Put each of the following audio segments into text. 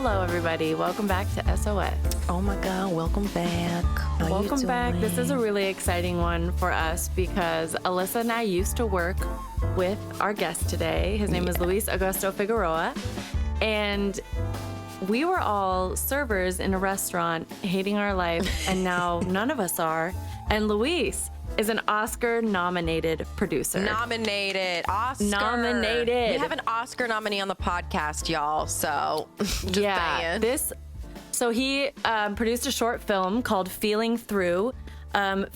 Hello, everybody. Welcome back to SOS. Oh my God, welcome back. Welcome back. This is a really exciting one for us because Alyssa and I used to work with our guest today. His name is Luis Augusto Figueroa. And we were all servers in a restaurant hating our life, and now none of us are. And Luis is an Oscar-nominated producer. Oscar. Nominated. We have an Oscar nominee on the podcast, y'all. So, just saying. So he produced a short film called Feeling Through,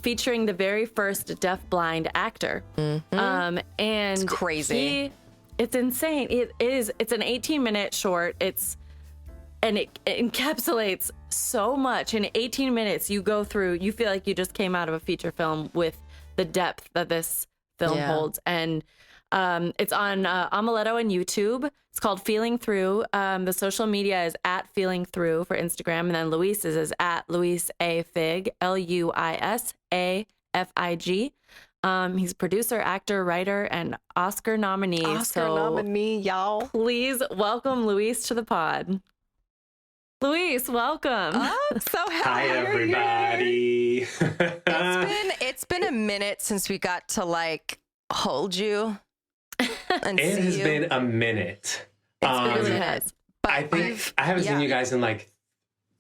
featuring the very first DeafBlind actor. Mm-hmm. And it's crazy. It's insane. It's an 18-minute short. And it encapsulates so much. In 18 minutes, you go through, you feel like you just came out of a feature film with the depth that this film holds. And it's on Amuletto and YouTube. It's called Feeling Through. The social media is at Feeling Through for Instagram. And then Luis's is at Luis A. Fig, LuisAFig. He's a producer, actor, writer, and Oscar nominee. Nominee, y'all. Please welcome Luis to the pod. Luis, welcome. Oh, I'm so happy. Hi, everybody. It's been a minute since we got to hold you and It see has you. been a minute. It really has. But I think I haven't seen you guys in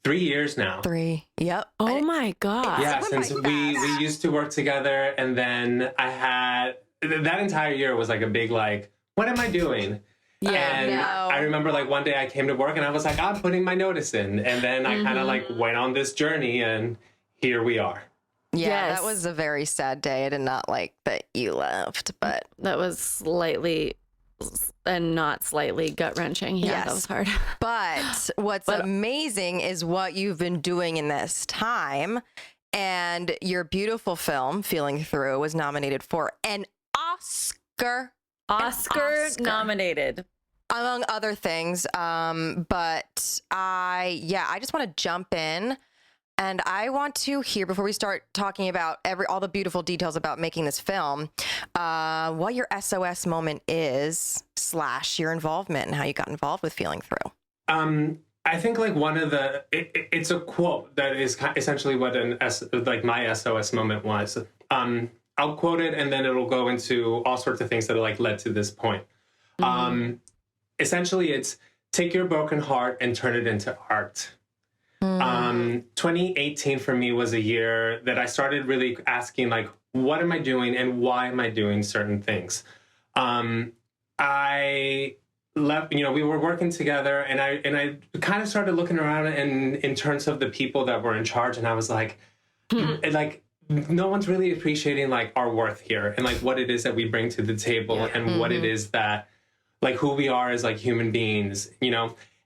3 years now. 3. Yep. Oh my God. Yeah, It went since by we fast. used to work together, and then I had that entire year was a big what am I doing? Yeah. And no. I remember one day I came to work and I was like, I'm putting my notice in, and then I kind of went on this journey, and here we are. Yeah, Yes. that was a very sad day. I did not like that you left, but That was slightly and not slightly gut-wrenching. Yeah, Yes. that was hard. But what's amazing is what you've been doing in this time. And your beautiful film, Feeling Through, was nominated for an Oscar. Oscar nominated. Among other things. But I just want to jump in. And I want to hear, before we start talking about all the beautiful details about making this film, what your SOS moment is, / your involvement and how you got involved with Feeling Through. I think one of it's a quote that is essentially what my SOS moment was. I'll quote it, and then it'll go into all sorts of things that led to this point. Mm-hmm. Essentially, it's take your broken heart and turn it into art. 2018 for me was a year that I started really asking, what am I doing and why am I doing certain things? I left, we were working together, and I kind of started looking around in terms of the people that were in charge, and I was no one's really appreciating our worth here and what it is that we bring to the table and what it is that who we are as human beings,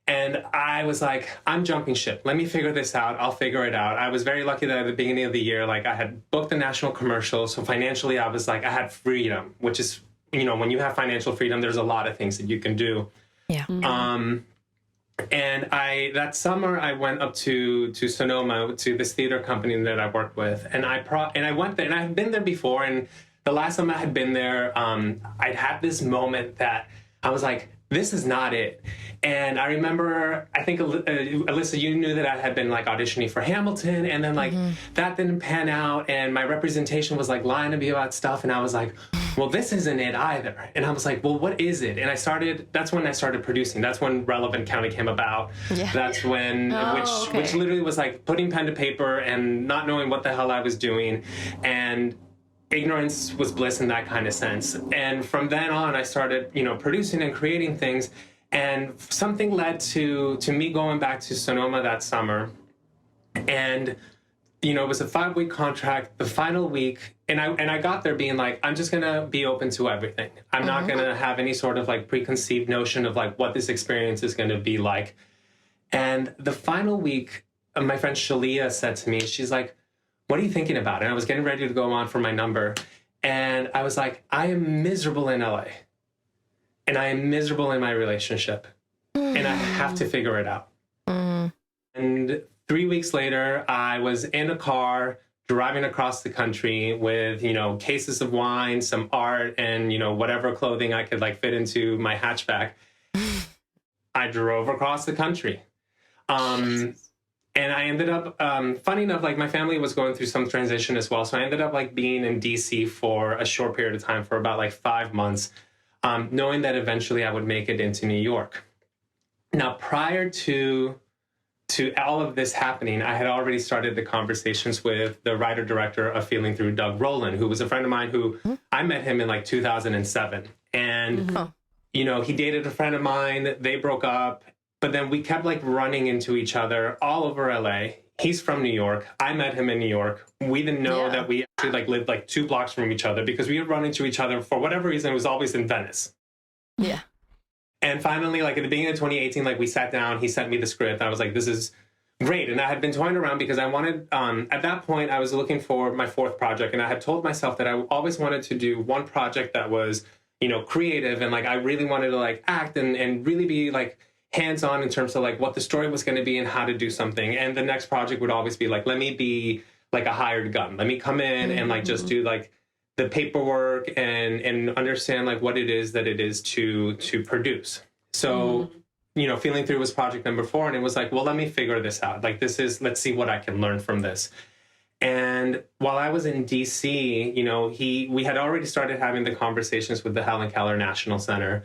And I was I'm jumping ship. Let me figure this out. I'll figure it out. I was very lucky that at the beginning of the year, I had booked a national commercial. So financially, I was I had freedom, which is, when you have financial freedom, there's a lot of things that you can do. Yeah. And that summer I went up to Sonoma, to this theater company that I worked with. And I went there, and I had been there before. And the last time I had been there, I'd had this moment that I was this is not it. And I remember, I think, Alyssa, you knew that I had been auditioning for Hamilton, and then that didn't pan out, and my representation was lying to me about stuff, and I was well, this isn't it either. And I was well, what is it? And that's when I started producing. That's when Relevant County came about. Yeah. That's when, which literally was putting pen to paper and not knowing what the hell I was doing. And ignorance was bliss in that kind of sense. And from then on, I started, producing and creating things. And something led to me going back to Sonoma that summer. And, it was a 5-week contract, the final week. And I got there being I'm just going to be open to everything. I'm not going to have any sort of preconceived notion of what this experience is going to be like. And the final week, my friend Shalia said to me, she's what are you thinking about? And I was getting ready to go on for my number. And I was I am miserable in LA. And I am miserable in my relationship. And I have to figure it out. And 3 weeks later, I was in a car driving across the country with, cases of wine, some art, and, whatever clothing I could fit into my hatchback. I drove across the country. And I ended up, funny enough, like my family was going through some transition as well. So I ended up like being in DC for a short period of time, for about like 5 months, knowing that eventually I would make it into New York. Now, prior to all of this happening, I had already started the conversations with the writer-director of Feeling Through, Doug Rowland, who was a friend of mine who I met him in like 2007. And, you know, he dated a friend of mine, they broke up. But then we kept like running into each other all over LA. He's from New York. I met him in New York. We didn't know that we actually like lived like 2 blocks from each other because we would run into each other for whatever reason. It was always in Venice. Yeah. And finally, like at the beginning of 2018, like we sat down, he sent me the script. I was like, this is great. And I had been toying around because I wanted, at that point, I was looking for my 4th project. And I had told myself that I always wanted to do one project that was, you know, creative. And like, I really wanted to like act and really be like, hands-on in terms of like what the story was going to be and how to do something. And the next project would always be like, let me be like a hired gun. Let me come in and like just do like the paperwork and understand like what it is that it is to produce. So, you know, Feeling Through was project number 4. And it was like, well, let me figure this out. Like let's see what I can learn from this. And while I was in DC, you know, we had already started having the conversations with the Helen Keller National Center.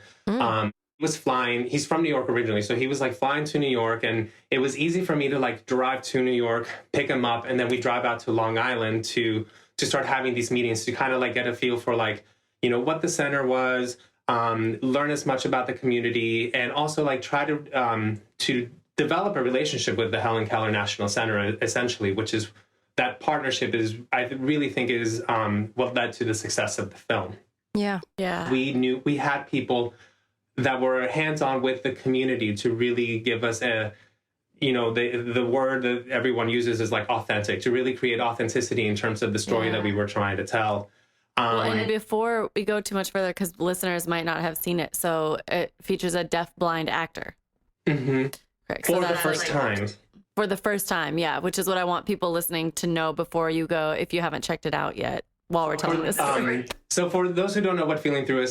Was flying, he's from New York originally, so he was like flying to New York, and it was easy for me to like drive to New York, pick him up, and then we drive out to Long Island to start having these meetings to kind of like get a feel for like, you know, what the center was, learn as much about the community, and also like try to develop a relationship with the Helen Keller National Center, essentially, which is that partnership is, I really think is what led to the success of the film. Yeah. We had people that were hands-on with the community to really give us a, you know, the word that everyone uses is like authentic, to really create authenticity in terms of the story that we were trying to tell. And before we go too much further, because listeners might not have seen it, so it features a deaf-blind actor. Correct. For the first time. For the first time, yeah, which is what I want people listening to know before you go, if you haven't checked it out yet. While we're telling this story. So for those who don't know what Feeling Through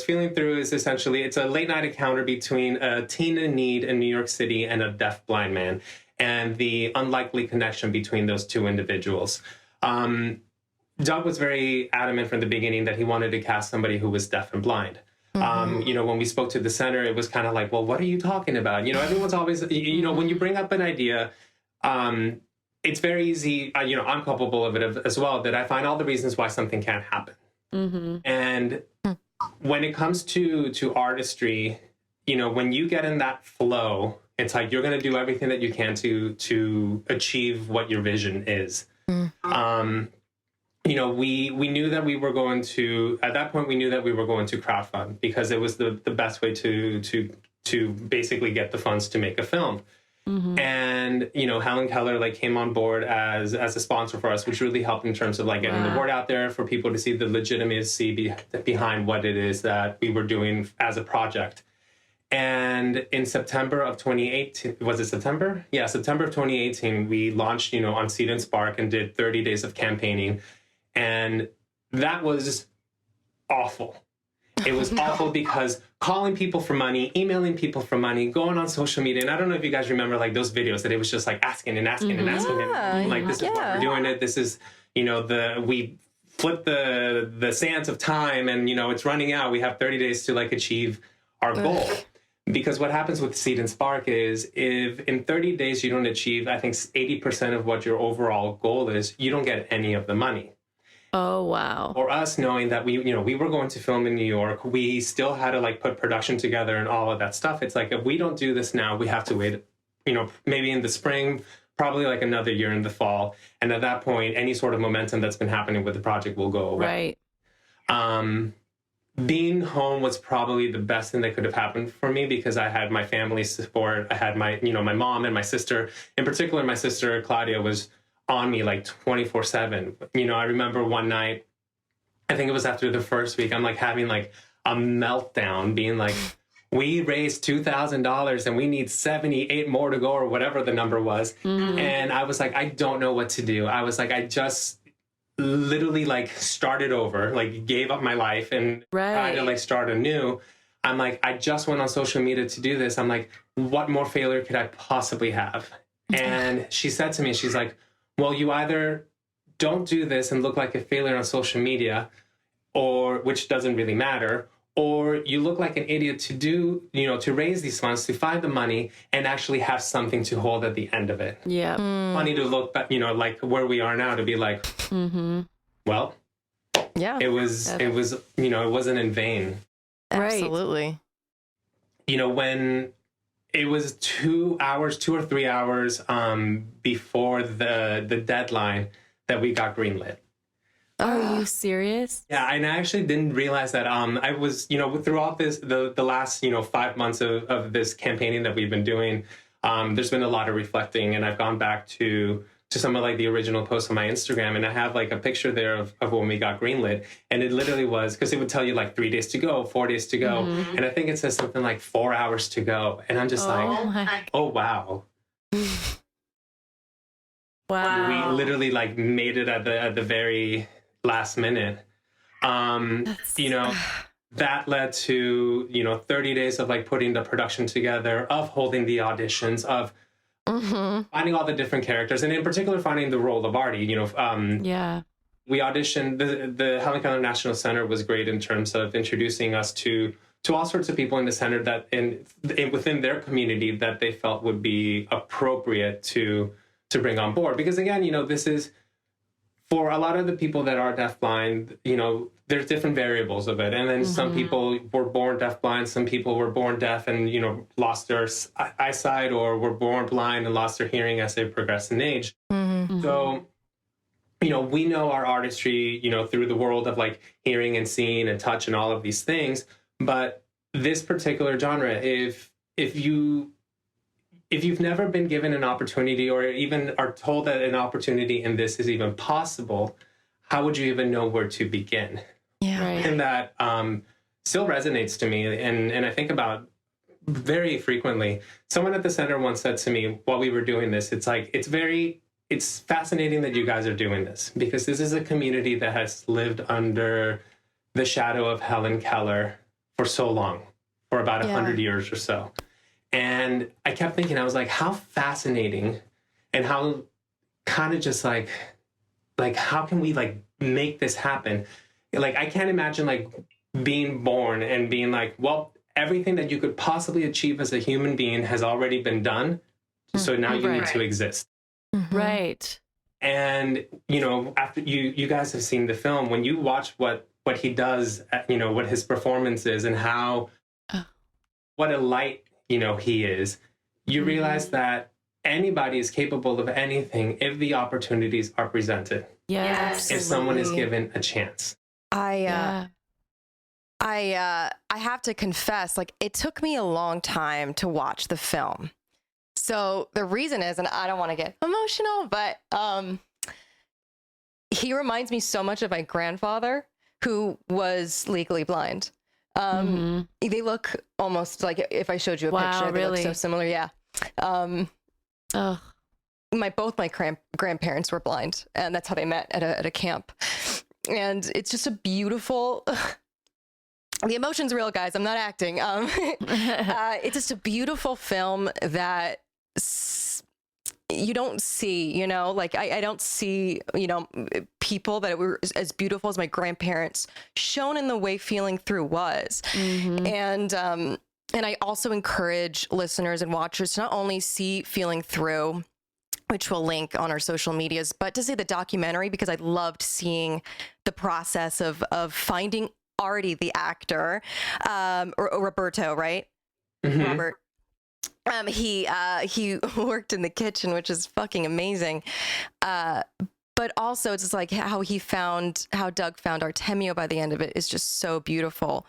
is essentially, it's a late night encounter between a teen in need in New York City and a deaf-blind man, and the unlikely connection between those 2 individuals. Doug was very adamant from the beginning that he wanted to cast somebody who was deaf and blind. You know, when we spoke to the center, it was kind of like, well, what are you talking about? You know, everyone's always, you know, when you bring up an idea, it's very easy, you know, I'm culpable of it as well, that I find all the reasons why something can't happen. And when it comes to artistry, you know, when you get in that flow, it's like you're going to do everything that you can to achieve what your vision is. You know, we knew that we were going to, at that point, we knew that we were going to crowdfund because it was the best way to basically get the funds to make a film. And, you know, Helen Keller like came on board as a sponsor for us, which really helped in terms of like getting the word out there for people to see the legitimacy behind what it is that we were doing as a project. And in September of 2018, was it September? Yeah, September of 2018, we launched, you know, on Seed and Spark and did 30 days of campaigning. And that was awful. It was awful because calling people for money, emailing people for money, going on social media. And I don't know if you guys remember like those videos that it was just like asking and asking and asking. And, like, this is what we're doing it. This is, you know, we flip the sands of time and, you know, it's running out. We have 30 days to like achieve our goal. Because what happens with Seed and Spark is if in 30 days you don't achieve, I think 80% of what your overall goal is, you don't get any of the money. Oh, wow. For us, knowing that we were going to film in New York, we still had to like put production together and all of that stuff. It's like, if we don't do this now, we have to wait, you know, maybe in the spring, probably like another year in the fall. And at that point, any sort of momentum that's been happening with the project will go away. Right. Being home was probably the best thing that could have happened for me because I had my family support. I had my mom and my sister. In particular, my sister, Claudia, was on me like 24/7. You know, I remember one night, I think it was after the first week, I'm like having like a meltdown being like, we raised $2,000 and we need 78 more to go or whatever the number was. And I was like, I don't know what to do. I was like, I just literally like started over, like gave up my life and tried to like start anew. I'm like, I just went on social media to do this. I'm like, what more failure could I possibly have? And she said to me, she's like, well, you either don't do this and look like a failure on social media, or which doesn't really matter, or you look like an idiot to do, to raise these funds, to find the money and actually have something to hold at the end of it. Yeah. Funny to look back, like where we are now, to be like, well, Yeah. it wasn't in vain. Absolutely. When it was 2 or 3 hours before the deadline that we got greenlit. Are you serious? Yeah, and I actually didn't realize that. I was, throughout the last, 5 months of this campaigning that we've been doing, there's been a lot of reflecting, and I've gone back to some of like the original posts on my Instagram, and I have like a picture there of when we got greenlit, and it literally was, because it would tell you like 3 days to go, 4 days to go, and I think it says something like 4 hours to go, and I'm just oh wow. Wow. We literally like made it at the very last minute. That led to 30 days of like putting the production together, of holding the auditions, of finding all the different characters, and in particular finding the role of Artie. Yeah. We auditioned. The Helen Keller National Center was great in terms of introducing us to all sorts of people in the center that within their community that they felt would be appropriate to bring on board. Because again, this is, for a lot of the people that are deafblind, there's different variables of it. And then some people were born deafblind, some people were born deaf and, lost their eyesight, or were born blind and lost their hearing as they progress in age. So, we know our artistry, through the world of like hearing and seeing and touch and all of these things. But this particular genre, if you've never been given an opportunity, or even are told that an opportunity in this is even possible, how would you even know where to begin? Yeah. Right. And that still resonates to me. And I think about very frequently. Someone at the center once said to me while we were doing this, it's like, it's fascinating that you guys are doing this, because this is a community that has lived under the shadow of Helen Keller for so long, for about 100 years or so. And I kept thinking, I was like, how fascinating, and how kind of just like how can we like make this happen? Like, I can't imagine like being born and being like, well, everything that you could possibly achieve as a human being has already been done. So now you need to exist. Right. And, after you guys have seen the film, when you watch what he does, what his performance is, and how, what a light, he is, you realize that anybody is capable of anything if the opportunities are presented. Yes. If someone is given a chance. I have to confess, like, it took me a long time to watch the film. So the reason is, and I don't want to get emotional, but he reminds me so much of my grandfather, who was legally blind. They look almost like, if I showed you a picture, they look so similar. Yeah. Both my grandparents were blind, and that's how they met at a camp. And it's just a beautiful, the emotion's real, guys. I'm not acting. It's just a beautiful film that you don't see, like I don't see, people that were as beautiful as my grandparents, shown in the way Feeling Through was. And I also encourage listeners and watchers to not only see Feeling Through, which we'll link on our social medias, but to see the documentary, because I loved seeing the process of finding Artie, the actor, or Roberto, right? Robert. He worked in the kitchen, which is fucking amazing. But also it's just like how Doug found Artemio by the end of it is just so beautiful.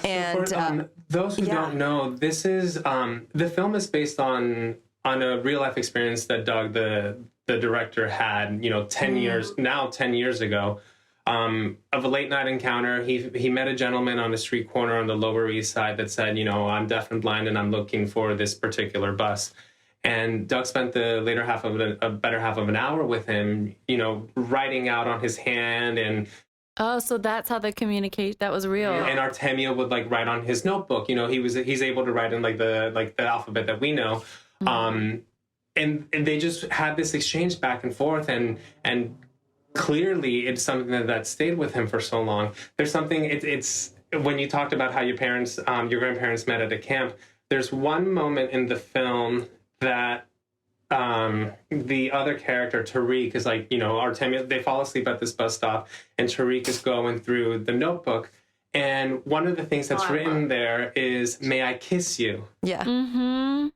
Yeah, so and those who don't know, this is the film is based on a real life experience that Doug, the director, had 10 years ago. Of a late night encounter. He met a gentleman on a street corner on the Lower East Side that said, I'm deaf and blind and I'm looking for this particular bus. And Doug spent the better half of an hour with him, writing out on his hand. And oh, so that's how the communicate, that was real. And Artemio would like write on his notebook. He's able to write in like the alphabet that we know. and they just had this exchange back and forth, and clearly it's something that stayed with him for so long. There's something, it's when you talked about how your parents, your grandparents met at a camp, there's one moment in the film that the other character, Tariq, is like, Artemia, they fall asleep at this bus stop, and Tariq is going through the notebook. And one of the things that's written there is, "May I kiss you?" Yeah. Mm-hmm.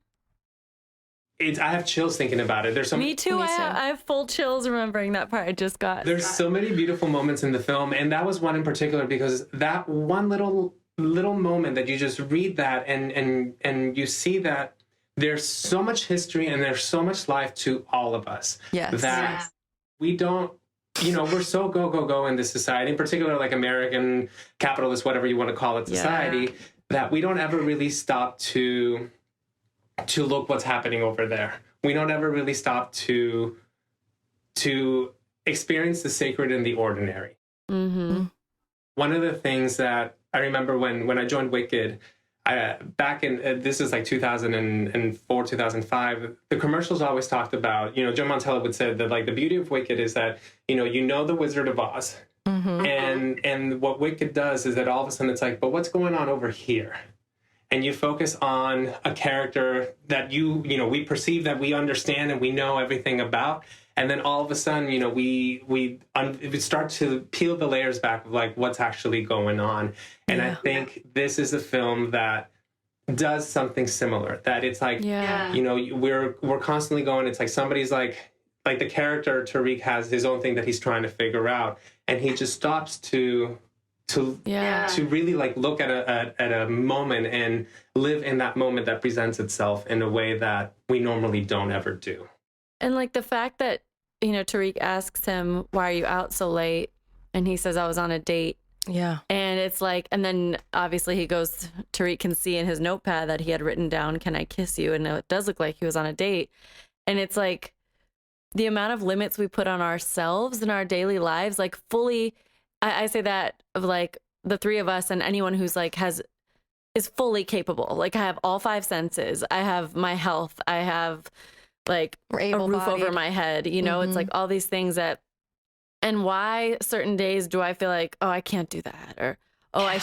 I have chills thinking about it. There's so Me too. I have full chills remembering that part I just got. There's so many beautiful moments in the film, and that was one in particular because that one little moment that you just read that and you see that there's so much history and there's so much life to all of us. Yes. That we don't, we're so go in this society, in particular like American capitalist, whatever you want to call it, society, that we don't ever really stop to look what's happening over there. We don't ever really stop to experience the sacred in the ordinary. Mm-hmm. One of the things that I remember when I joined Wicked, back in, this is like 2004, 2005, the commercials always talked about, Joe Montella would say that like the beauty of Wicked is that, the Wizard of Oz. Mm-hmm. And what Wicked does is that all of a sudden it's like, but what's going on over here? And you focus on a character that we perceive that we understand and we know everything about. And then all of a sudden, we start to peel the layers back of like what's actually going on. And I think this is a film that does something similar. That it's like, we're constantly going. It's like somebody's like the character Tariq has his own thing that he's trying to figure out, and he just stops to really like look at a moment and live in that moment that presents itself in a way that we normally don't ever do. And like the fact that, Tariq asks him, "Why are you out so late?" And he says, "I was on a date." Yeah. And it's like, and then obviously Tariq can see in his notepad that he had written down, "Can I kiss you?" And it does look like he was on a date. And it's like the amount of limits we put on ourselves in our daily lives, like fully, I say that of like the three of us and anyone who's like is fully capable. Like I have all five senses. I have my health. I have like a roof over my head. It's like all these things and why certain days do I feel like, oh, I can't do that, or I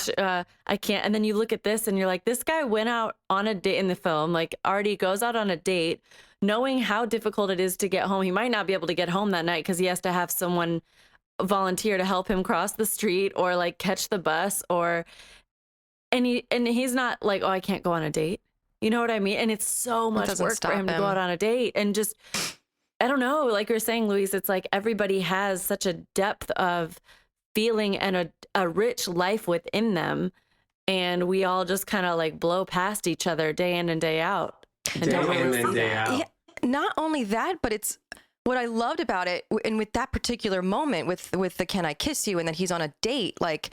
can't. And then you look at this and you're like, this guy went out on a date in the film, like already goes out on a date, knowing how difficult it is to get home. He might not be able to get home that night because he has to have someone volunteer to help him cross the street or like catch the bus, and he's not like, oh, I can't go on a date. You know what I mean? And it's so much work for him to go out on a date. And just, I don't know, like you're saying, Luis, it's like everybody has such a depth of feeling and a rich life within them. And we all just kind of like blow past each other day in and day out. Day in and day out. Yeah, not only that, but it's what I loved about it. And with that particular moment with the "Can I kiss you?" and that he's on a date, like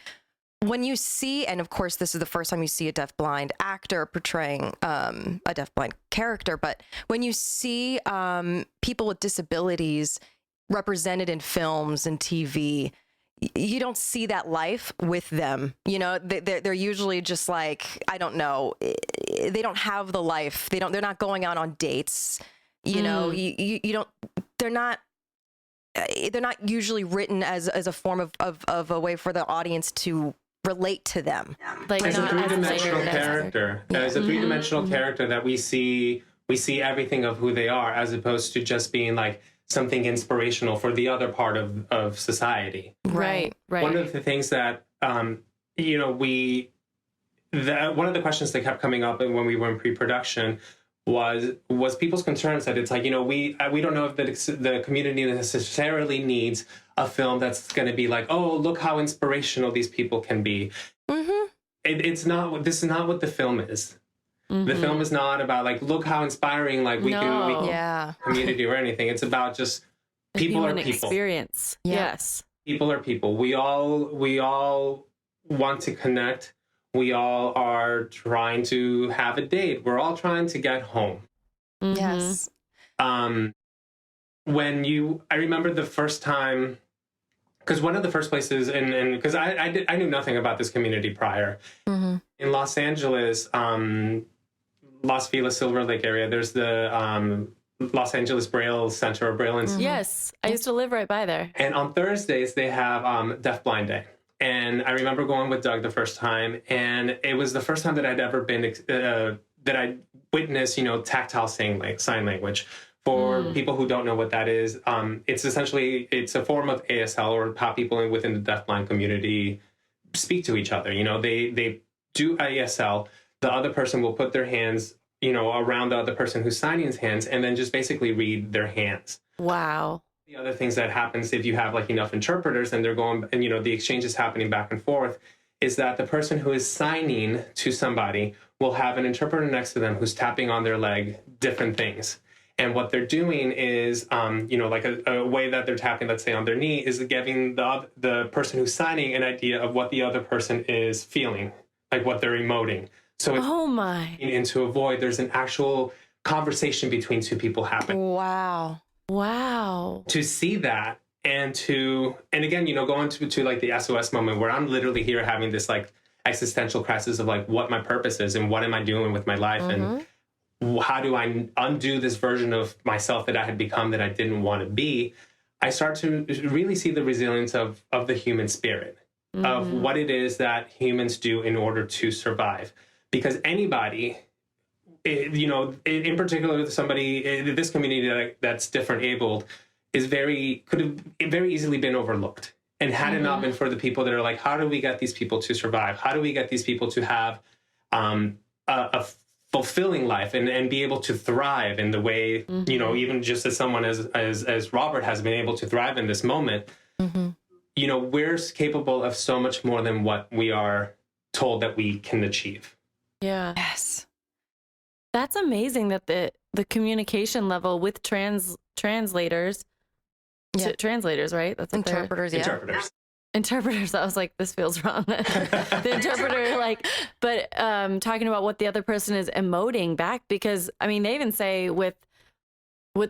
when you see, and of course, this is the first time you see a deafblind actor portraying a deafblind character, but when you see people with disabilities represented in films and TV, you don't see that life with them. They're usually just like, I don't know, they don't have the life. They're not going out on dates. You don't. They're not usually written as a form of a way for the audience to relate to them. Like as a three-dimensional character. As a three-dimensional character that we see everything of who they are, as opposed to just being like something inspirational for the other part of society. Right. One of the things that one of the questions that kept coming up when we were in pre-production was people's concerns that it's like, we don't know if the community necessarily needs a film that's going to be like, oh, look how inspirational these people can be. Mm-hmm. This is not what the film is. Mm-hmm. The film is not about like, look how inspiring, like we can community or anything. It's about just people are people. Experience. Yeah. Yes. People are people. We all want to connect. We all are trying to have a date. We're all trying to get home. Mm-hmm. Yes. I remember the first time, because one of the first places, and because I knew nothing about this community prior. Mm-hmm. In Los Angeles, Los Feliz, Silver Lake area, there's the Los Angeles Braille Center or Braille Institute. Yes, I used to live right by there. And on Thursdays, they have DeafBlind Day. And I remember going with Doug the first time, and it was the first time that I'd ever been, that I witnessed, tactile sign language. For people who don't know what that is, it's a form of ASL, or how people within the deafblind community speak to each other. They do ASL. The other person will put their hands, around the other person who's signing's hands, and then just basically read their hands. Wow. The other things that happens if you have enough interpreters and they're going, and the exchange is happening back and forth, is that the person who is signing to somebody will have an interpreter next to them who's tapping on their leg different things. And what they're doing is, a way that they're tapping, let's say on their knee, is giving the person who's signing an idea of what the other person is feeling, like what they're emoting. So it's to avoid, there's an actual conversation between two people happening. Wow. To see that and again, going to like the SOS moment where I'm literally here having this like existential crisis of like what my purpose is and what am I doing with my life and how do I undo this version of myself that I had become that I didn't want to be. I start to really see the resilience of the human spirit, of what it is that humans do in order to survive. Because anybody, in particular, somebody in this community that's different abled could have very easily been overlooked. And had it not been for the people that are like, how do we get these people to survive? How do we get these people to have a fulfilling life and be able to thrive in the way, even just as someone as Robert has been able to thrive in this moment, we're capable of so much more than what we are told that we can achieve. Yeah. Yes. That's amazing that the communication level with translators, translators, right? That's what interpreters. Interpreters. I was like, this feels wrong. The interpreter, but talking about what the other person is emoting back, because I mean, they even say with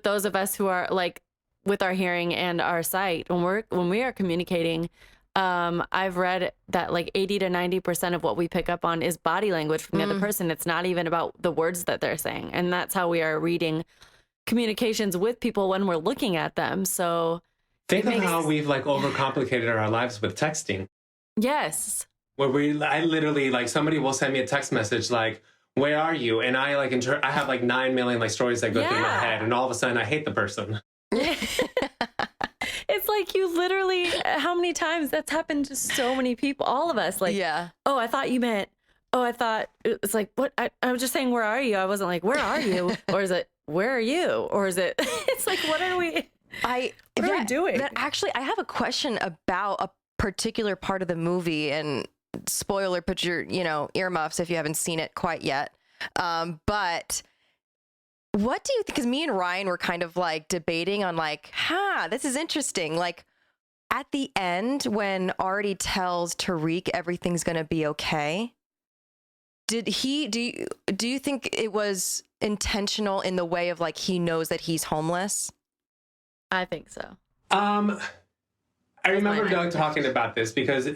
those of us who are like with our hearing and our sight, when we are communicating, I've read that like 80 to 90% of what we pick up on is body language from the other person. It's not even about the words that they're saying. And that's how we are reading communications with people when we're looking at them. So think of how we've like overcomplicated our lives with texting. Yes. Where I literally, somebody will send me a text message like, where are you? And I I have like 9 million like stories that go through my head, and all of a sudden I hate the person. It's like you literally, how many times that's happened to so many people, all of us, like, oh, I thought you meant, it's like, what? I was just saying, where are you? I wasn't like, where are you? Or is it, where are you? Or is it, it's like, what are we doing? Actually, I have a question about a particular part of the movie, and spoiler, put your, earmuffs if you haven't seen it quite yet. But what do you think? Because me and Ryan were kind of like debating on like, this is interesting. Like at the end, when Artie tells Tariq everything's going to be okay, do you think it was intentional in the way of like, he knows that he's homeless? I think so. I remember Doug talking about this because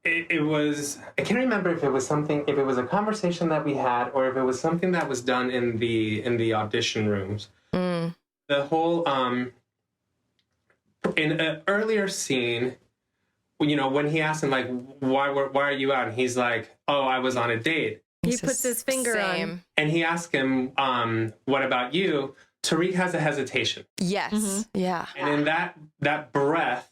it was, I can't remember if it was a conversation that we had or if it was something that was done in the audition rooms. The whole, in an earlier scene, when he asked him like, why are you out? And he's like, oh, I was on a date. He puts his finger on. And he asked him, what about you? Tariq has a hesitation. Yes. Yeah. And in that breath,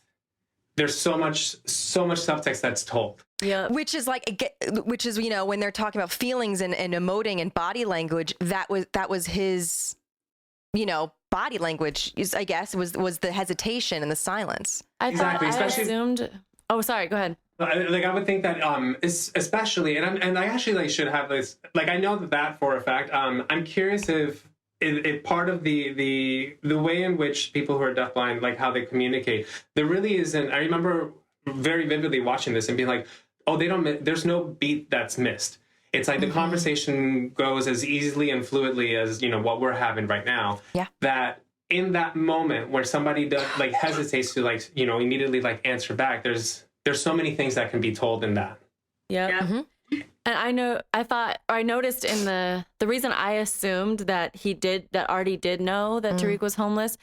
there's so much subtext that's told. Yeah. Which is when they're talking about feelings and emoting and body language, that was his, body language, I guess, was the hesitation and the silence. Exactly. Especially, I assumed. Oh, sorry. Go ahead. Like I would think that especially, and I actually should have this. Like I know that for a fact. I'm curious if part of the way in which people who are deafblind, like how they communicate, there really isn't. I remember very vividly watching this and being like, oh, there's no beat that's missed. It's like the conversation goes as easily and fluidly as, what we're having right now. Yeah. That in that moment where somebody does like hesitates to like, immediately like answer back, there's so many things that can be told in that. Yeah. And I noticed in the reason I assumed that Artie did know that Tariq was homeless.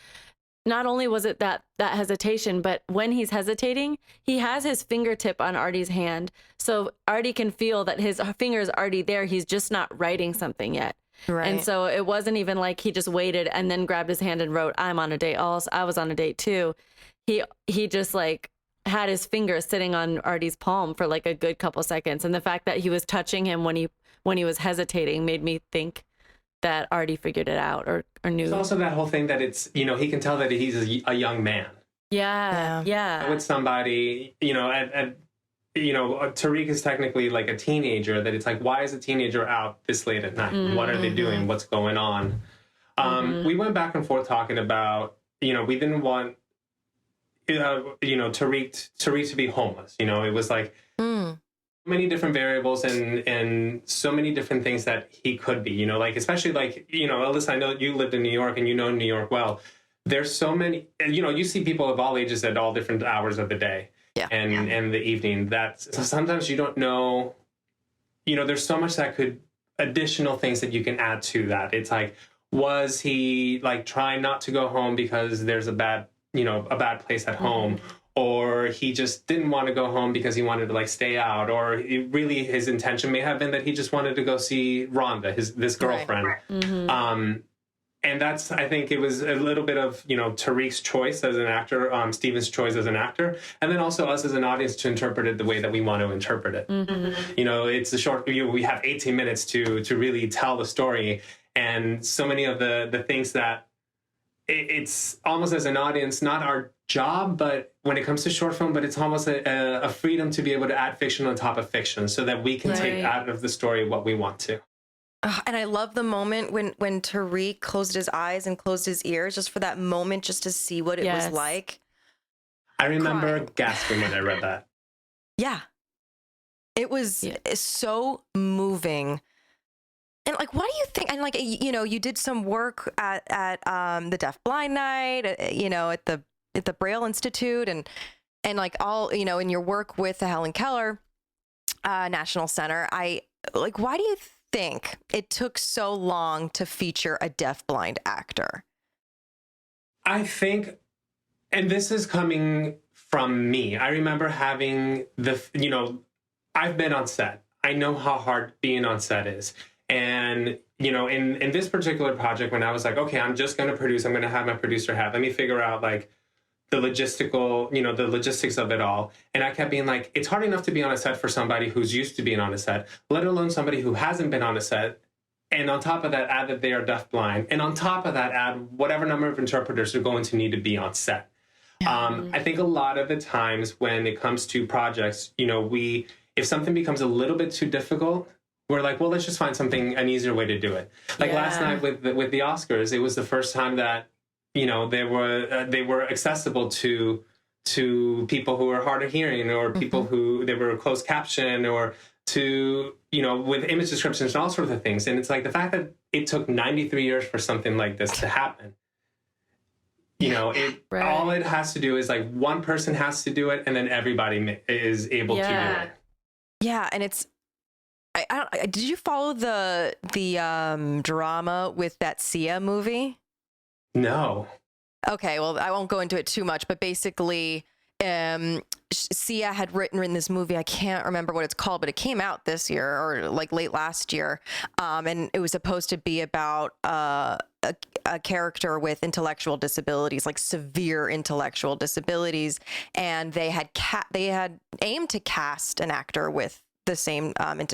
Not only was it that hesitation, but when he's hesitating, he has his fingertip on Artie's hand. So Artie can feel that his finger is already there. He's just not writing something yet. Right. And so it wasn't even like he just waited and then grabbed his hand and wrote, I'm on a date. Also, I was on a date too. He just like had his finger sitting on Artie's palm for like a good couple seconds. And the fact that he was touching him when he was hesitating made me think that Artie figured it out or knew. There's also that whole thing that it's, he can tell that he's a young man. Yeah. With somebody, Tariq is technically like a teenager, that it's like, why is a teenager out this late at night? Mm-hmm. What are they doing? What's going on? We went back and forth talking about, we didn't want, Tariq to be homeless. It was like many different variables and so many different things that he could be, especially Alyssa, I know you lived in New York and you know New York well. There's so many, you see people of all ages at all different hours of the day and the evening. So sometimes you don't know, there's so much additional things that you can add to that. It's like, was he like trying not to go home because there's a bad place at home, or he just didn't want to go home because he wanted to like stay out, or his intention may have been that he just wanted to go see Rhonda, this girlfriend. Right. Mm-hmm. And that's, I think it was a little bit of, Tariq's choice as an actor, Steven's choice as an actor, and then also us as an audience to interpret it the way that we want to interpret it. Mm-hmm. It's a short, we have 18 minutes to really tell the story, and so many of the things that it's almost as an audience, not our job, but when it comes to short film, but it's almost a freedom to be able to add fiction on top of fiction so that we can take out of the story what we want to. And I love the moment when Tariq closed his eyes and closed his ears, just for that moment, just to see what it was like. I remember gasping when I read that. Yeah. It was so moving. And like, why do you think, and like, you did some work at the DeafBlind night, at the Braille Institute and like all, in your work with the Helen Keller National Center, why do you think it took so long to feature a deafblind actor? I think, and this is coming from me, I remember having I've been on set. I know how hard being on set is. And, in this particular project, when I was like, okay, I'm just going to produce, I'm going to have my producer let me figure out like the logistics of it all. And I kept being like, it's hard enough to be on a set for somebody who's used to being on a set, let alone somebody who hasn't been on a set. And on top of that, add that they are deafblind. And on top of that, add whatever number of interpreters are going to need to be on set. I think a lot of the times when it comes to projects, if something becomes a little bit too difficult, we're like, well, let's just find an easier way to do it. Like last night with the Oscars, it was the first time that, they were accessible to people who are hard of hearing, or people who they were closed caption, or to, with image descriptions and all sorts of things. And it's like the fact that it took 93 years for something like this to happen. All it has to do is like one person has to do it, and then everybody is able to do it. Yeah, and it's. Did you follow the drama with that Sia movie? No. Okay, well, I won't go into it too much, but basically, Sia had written this movie. I can't remember what it's called, but it came out this year or like late last year, and it was supposed to be about a character with intellectual disabilities, like severe intellectual disabilities, and they had aimed to cast an actor with the same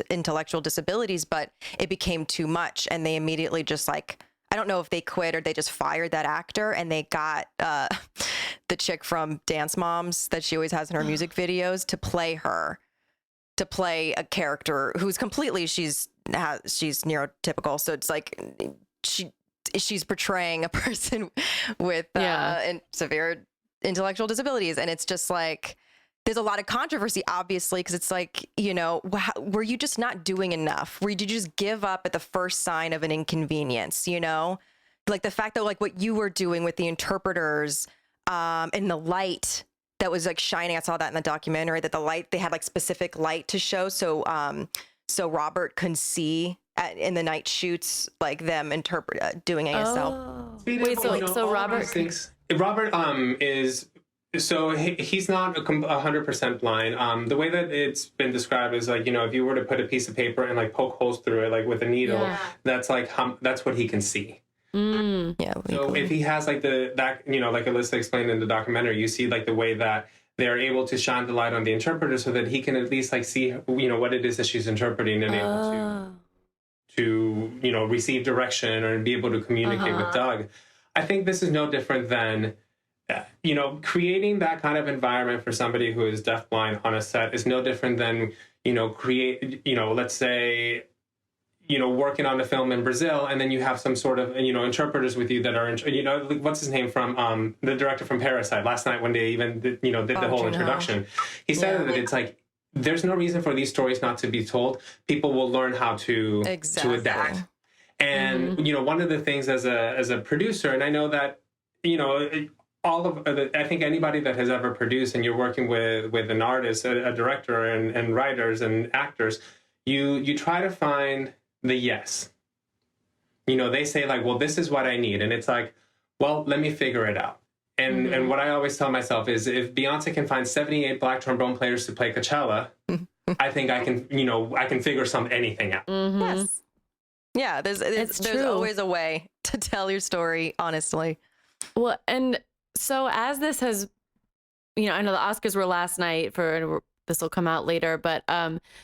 intellectual disabilities, but it became too much, and they immediately just like, I don't know if they quit or they just fired that actor, and they got the chick from Dance Moms that she always has in her music videos to play a character who's completely, she's neurotypical, so it's like she's portraying a person with severe intellectual disabilities, and it's just like, there's a lot of controversy, obviously, because it's like, were you just not doing enough? Did you just give up at the first sign of an inconvenience, Like the fact that like what you were doing with the interpreters and the light that was like shining, I saw that in the documentary, that the light, they had like specific light to show. So so Robert can see in the night shoots, like them doing ASL. Oh. Being Wait, able, so you know, so all Robert these things. Robert is so he's not 100% blind. The way that it's been described is like, you know, if you were to put a piece of paper and like poke holes through it like with a needle, Yeah. that's like that's what he can see. Yeah. So if he has like that, you know, like Alyssa explained in the documentary, you see like the way that they're able to shine the light on the interpreter so that he can at least like see, you know, what it is that she's interpreting and able to, you know, receive direction or be able to communicate with Doug. I think this is no different than, you know, creating that kind of environment for somebody who is deafblind on a set is no different than, you know, let's say, you know, working on a film in Brazil, and then you have some sort of, you know, interpreters with you that are, you know, what's his name from the director from Parasite last night when they even did, you know, did the whole introduction. He said that it's like, there's no reason for these stories not to be told. People will learn how to adapt. And, you know, one of the things as a producer, and I know that, you know, I think anybody that has ever produced and you're working with an artist, a director and writers and actors, you try to find the yes. You know, they say like, well, this is what I need. And it's like, well, let me figure it out. And what I always tell myself is if Beyonce can find 78 black trombone players to play Coachella, I think I can, you know, I can figure anything out. Yes. Yeah, there's always a way to tell your story, honestly. Well, and so as this has, you know, I know the Oscars were last night this will come out later, but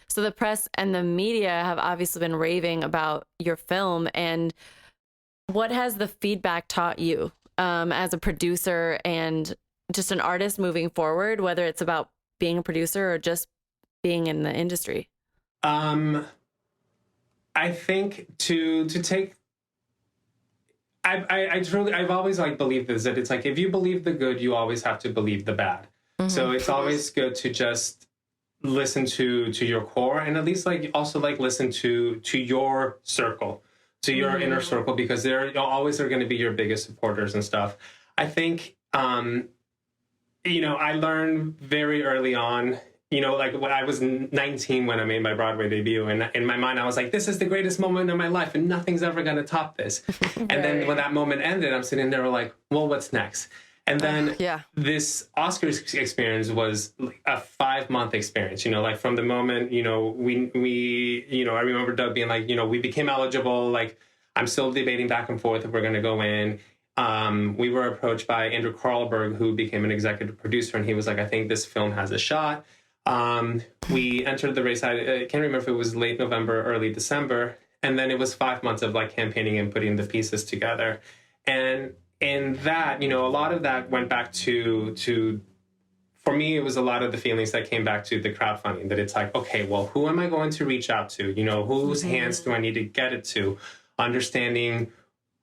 so the press and the media have obviously been raving about your film. And what has the feedback taught you as a producer and just an artist moving forward, whether it's about being a producer or just being in the industry? I think to take, I've always like believed this, that it's like, if you believe the good, you always have to believe the bad. So it's always good to just listen to your core, and at least like also like listen to your circle, to your inner circle, because they're always are going to be your biggest supporters and stuff. I think, you know, I learned very early on, you know, like when I was 19 when I made my Broadway debut, and in my mind I was like, this is the greatest moment of my life and nothing's ever going to top this. And then when that moment ended, I'm sitting there like, well, what's next? And then this Oscars experience was like a 5-month experience, you know, like from the moment, you know, we, you know, I remember Doug being like, you know, we became eligible, like I'm still debating back and forth if we're going to go in. We were approached by Andrew Carlberg, who became an executive producer, and he was like, I think this film has a shot. We entered the race. I can't remember if it was late November, early December. And then it was 5 months of like campaigning and putting the pieces together. And in that, you know, a lot of that went back to, for me, it was a lot of the feelings that came back to the crowdfunding, that it's like, okay, well, who am I going to reach out to? You know, whose hands do I need to get it to? Understanding,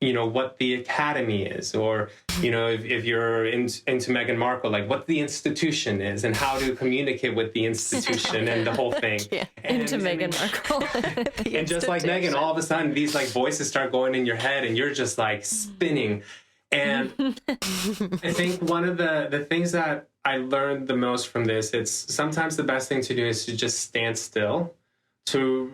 you know, what the Academy is, or, you know, if you're into Meghan Markle, like what the institution is and how to communicate with the institution and the whole thing. Into Meghan Markle. And just like Meghan, all of a sudden these like voices start going in your head and you're just like spinning. And I think one of the things that I learned the most from this, it's sometimes the best thing to do is to just stand still, to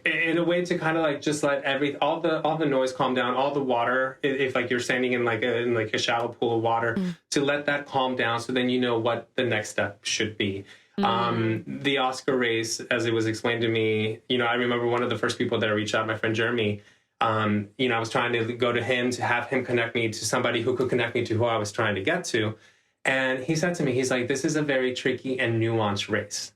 in a way to kind of like just let all the noise calm down, all the water, if like you're standing in like a shallow pool of water, to let that calm down, so then you know what the next step should be. The Oscar race, as it was explained to me, you know, I remember one of the first people that I reached out, my friend Jeremy. You know, I was trying to go to him to have him connect me to somebody who could connect me to who I was trying to get to. And he said to me, he's like, this is a very tricky and nuanced race.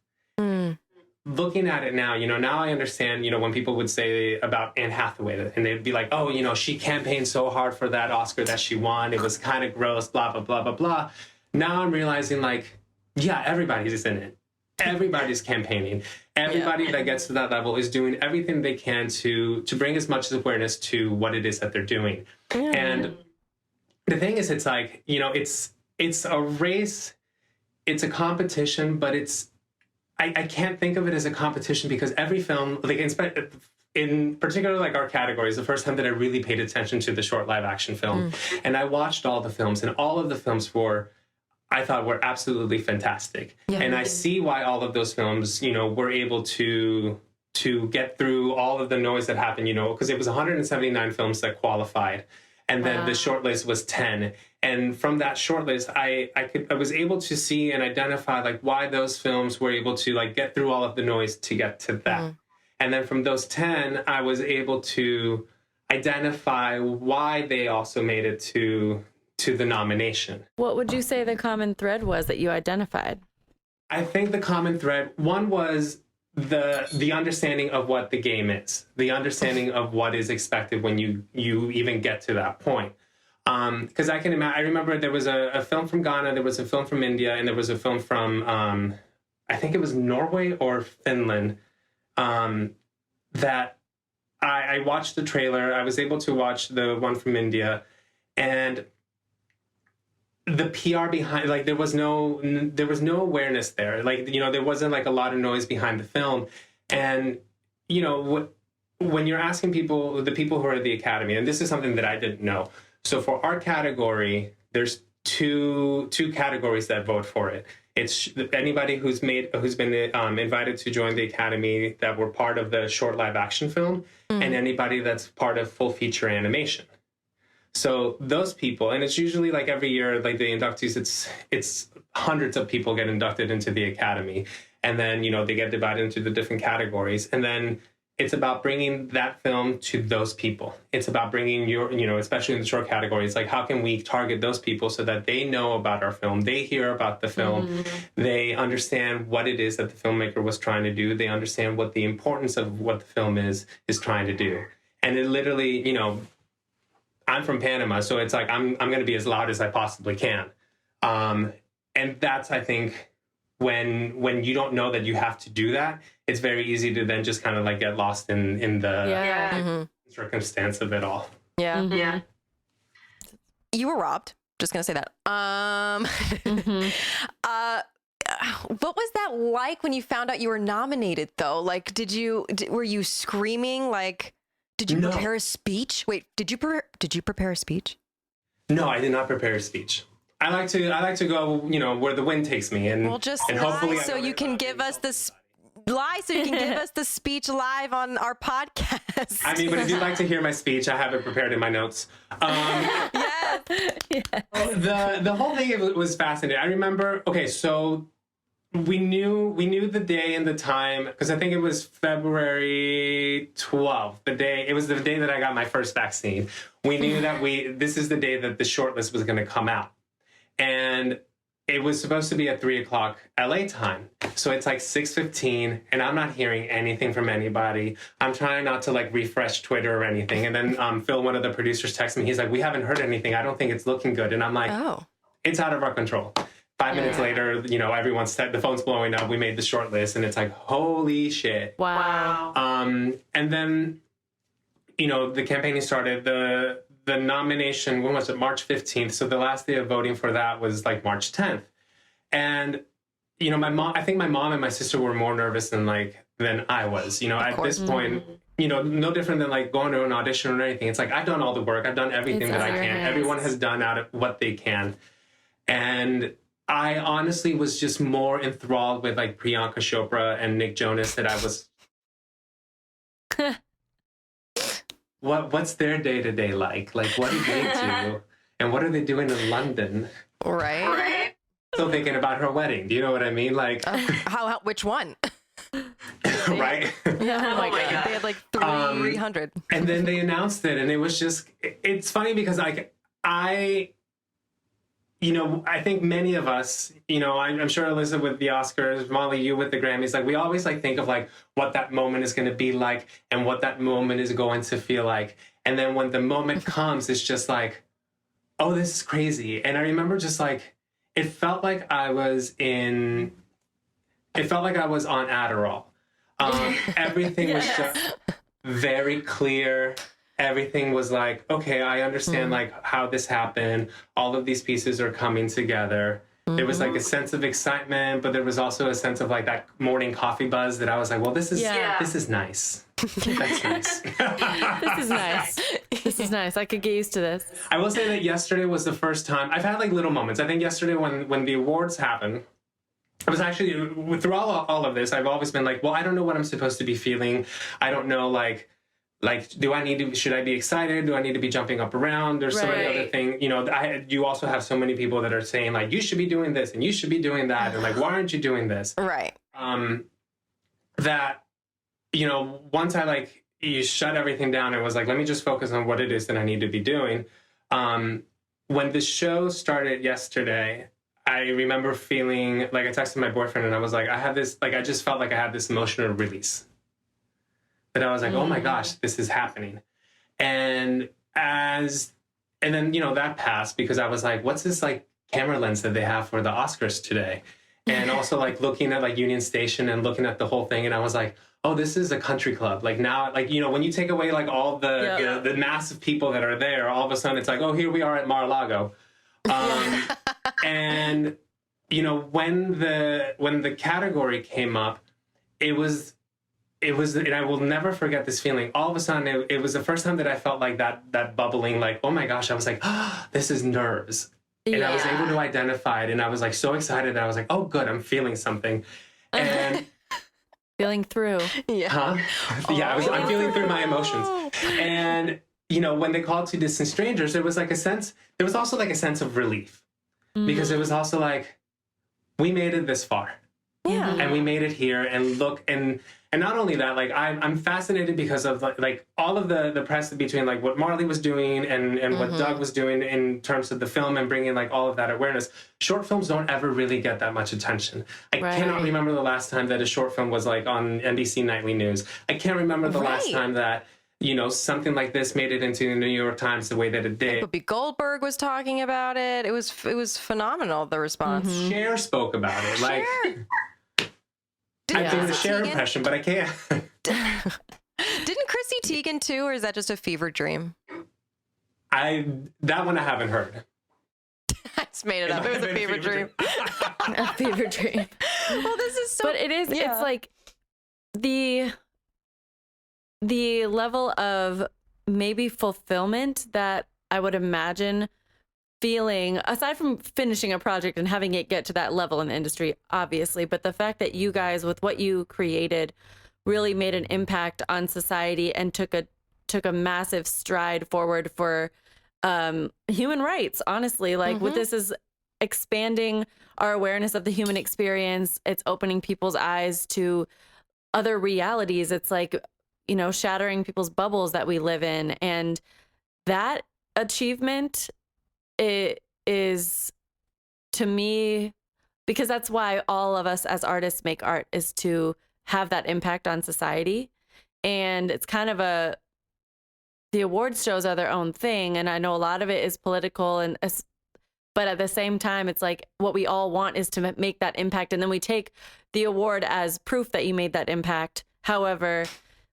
Looking at it now, you know, now I understand, you know, when people would say about Anne Hathaway, and they'd be like, oh, you know, she campaigned so hard for that Oscar that she won. It was kind of gross, blah, blah, blah, blah, blah. Now I'm realizing, like, yeah, everybody's in it. Everybody's campaigning. Everybody that gets to that level is doing everything they can to bring as much awareness to what it is that they're doing. And the thing is, it's like, you know, it's a race, it's a competition, but I can't think of it as a competition, because every film, like in particular, like our category, is the first time that I really paid attention to the short live action film. And I watched all the films, and all of the films were I thought were absolutely fantastic. Yeah. And I see why all of those films, you know, were able to get through all of the noise that happened, you know, because it was 179 films that qualified. And then the shortlist was 10. And from that shortlist, I was able to see and identify like why those films were able to like get through all of the noise to get to that. And then from those 10, I was able to identify why they also made it to the nomination. What would you say the common thread was that you identified? I think the common thread, one was the understanding of what the game is, the understanding of what is expected when you even get to that point. Because I remember there was a film from Ghana, there was a film from India, and there was a film from, I think it was Norway or Finland, that I watched the trailer. I was able to watch the one from India, and the PR behind, like, there was no awareness there. Like, you know, there wasn't like a lot of noise behind the film. And, you know, when you're asking people, the people who are at the Academy, and this is something that I didn't know. So for our category, there's two categories that vote for it. It's anybody who's been invited to join the Academy that were part of the short live action film, and anybody that's part of full feature animation. So those people, and it's usually like every year, like the inductees, it's hundreds of people get inducted into the Academy, and then, you know, they get divided into the different categories, and then it's about bringing that film to those people. It's about bringing your, you know, especially in the short categories, like how can we target those people so that they know about our film, they hear about the film, they understand what it is that the filmmaker was trying to do, they understand what the importance of what the film is trying to do. And it literally, you know, I'm from Panama, so it's like I'm going to be as loud as I possibly can. And that's, I think, when you don't know that you have to do that, it's very easy to then just kind of like get lost in the circumstance of it all. Yeah. Yeah. You were robbed. Just going to say that. What was that like when you found out you were nominated, though? Like, were you screaming? Like, did you prepare a speech? Wait, did you prepare a speech? No, I did not prepare a speech. I like to go, you know, where the wind takes me, and well, just and lie hopefully so you can give us the speech live on our podcast. I mean, but if you'd like to hear my speech, I have it prepared in my notes. Yes. The whole thing was fascinating. I remember. Okay, so we knew the day and the time, because I think it was February 12th. It was the day that I got my first vaccine. We knew that this is the day that the shortlist was going to come out. And it was supposed to be at 3:00 LA time. So it's like 6:15, and I'm not hearing anything from anybody. I'm trying not to like refresh Twitter or anything. And then Phil, one of the producers, texted me. He's like, "We haven't heard anything. I don't think it's looking good." And I'm like, "Oh, it's out of our control." 5 minutes later, you know, everyone's the phone's blowing up. We made the short list, and it's like, holy shit. Wow. And then, you know, the campaigning started. The nomination, when was it? March 15th. So the last day of voting for that was like March 10th. And, you know, I think my mom and my sister were more nervous than I was. You know, at this point, you know, no different than like going to an audition or anything. It's like, I've done all the work. I've done everything that I can. Everyone has done out of what they can. And I honestly was just more enthralled with like Priyanka Chopra and Nick Jonas that I was. What's their day-to-day like? Like, what do they do? And what are they doing in London? Right. Still thinking about her wedding. Do you know what I mean? Like, which one? Right? Yeah. Oh my God. They had like 300. And then they announced it, and it was just, it's funny because you know, I think many of us, you know, I'm sure Alyssa with the Oscars, Molly, you with the Grammys, like we always like think of like what that moment is going to be like and what that moment is going to feel like. And then when the moment comes, it's just like, oh, this is crazy. And I remember just like, it felt like I was on Adderall. Everything was just very clear. Everything was like, okay, I understand like how this happened. All of these pieces are coming together. There was like a sense of excitement, but there was also a sense of like that morning coffee buzz that I was like, well, this is nice. That's nice. This is nice. This is nice. I could get used to this. I will say that yesterday was the first time I've had like little moments. I think yesterday when the awards happened, I was actually through all of this. I've always been like, well, I don't know what I'm supposed to be feeling. I don't know, like, do I need to? Should I be excited? Do I need to be jumping up around? There's so many other things. You know, you also have so many people that are saying like, you should be doing this and you should be doing that, and like, why aren't you doing this? Right. That, you know, once you shut everything down and was like, let me just focus on what it is that I need to be doing. When the show started yesterday, I remember feeling like I texted my boyfriend and I was like, I just felt like I had this emotional release. That I was like, oh my gosh, this is happening. And then, you know, that passed because I was like, what's this like camera lens that they have for the Oscars today? And also like looking at like Union Station and looking at the whole thing. And I was like, oh, this is a country club. Like now, like, you know, when you take away like all the mass of people that are there, all of a sudden it's like, oh, here we are at Mar-a-Lago. And, you know, when the category came up, it was, and I will never forget this feeling. All of a sudden, it was the first time that I felt like that bubbling, like, oh my gosh, I was like, oh, this is nerves. And I was able to identify it. And I was like so excited that I was like, oh, good, I'm feeling something. And feeling through. Yeah. Huh? Yeah, I'm feeling through my emotions. And, you know, when they called Two Distant Strangers, there was also like a sense of relief. Because it was also like, we made it this far. Yeah. And we made it here, and look, and not only that, like I'm fascinated because of like all of the press between like what Marley was doing and what Doug was doing in terms of the film and bringing like all of that awareness. Short films don't ever really get that much attention. I cannot remember the last time that a short film was like on NBC Nightly News. I can't remember the last time that, you know, something like this made it into the New York Times the way that it did. Whoopi Goldberg was talking about it. It was phenomenal, the response. Cher spoke about it. Like, I'm doing the Cher impression, but I can't. Didn't Chrissy Teigen too, or is that just a fever dream? That one I haven't heard. I just made it up. It was a fever dream. A fever dream. Well, this is so... But it is, it's like the level of maybe fulfillment that I would imagine feeling, aside from finishing a project and having it get to that level in the industry, obviously, but the fact that you guys, with what you created, really made an impact on society and took a massive stride forward for human rights, honestly. Like, with this is expanding our awareness of the human experience. It's opening people's eyes to other realities. It's like, you know, shattering people's bubbles that we live in. And that achievement, it is, to me, because that's why all of us as artists make art, is to have that impact on society. And it's kind of the awards shows are their own thing. And I know a lot of it is political, but at the same time, it's like what we all want is to make that impact. And then we take the award as proof that you made that impact. However,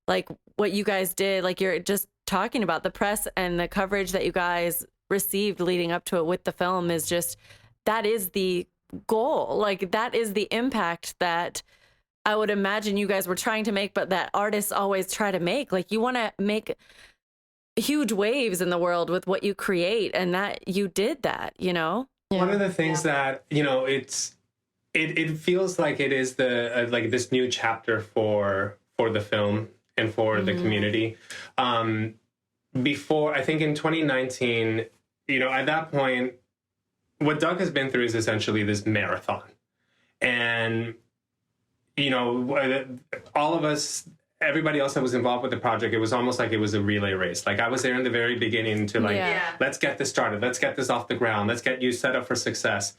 like what you guys did, like you're just talking about, the press and the coverage that you guys received leading up to it with the film, is just, that is the goal. Like, that is the impact that I would imagine you guys were trying to make, but that artists always try to make. Like, you want to make huge waves in the world with what you create, and that you did that, you know? One of the things that, you know, it feels like it is the like this new chapter for the film and for the community. Before, I think in 2019, you know, at that point, what Doug has been through is essentially this marathon. And, you know, all of us, everybody else that was involved with the project, it was almost like it was a relay race. Like, I was there in the very beginning to like, let's get this started. Let's get this off the ground. Let's get you set up for success.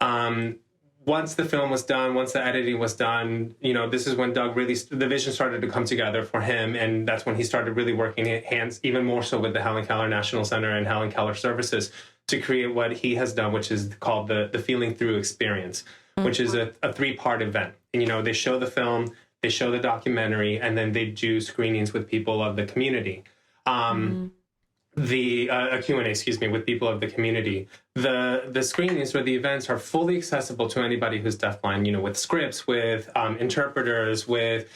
Once the film was done, once the editing was done, you know, this is when Doug really, the vision started to come together for him. And that's when he started really working hands even more so with the Helen Keller National Center and Helen Keller Services to create what he has done, which is called the Feeling Through Experience, which is a 3-part event. And, you know, they show the film, they show the documentary, and then they do screenings with people of the community. a Q&A, excuse me, with people of the community. The screenings or the events are fully accessible to anybody who's deafblind, you know, with scripts, with interpreters, with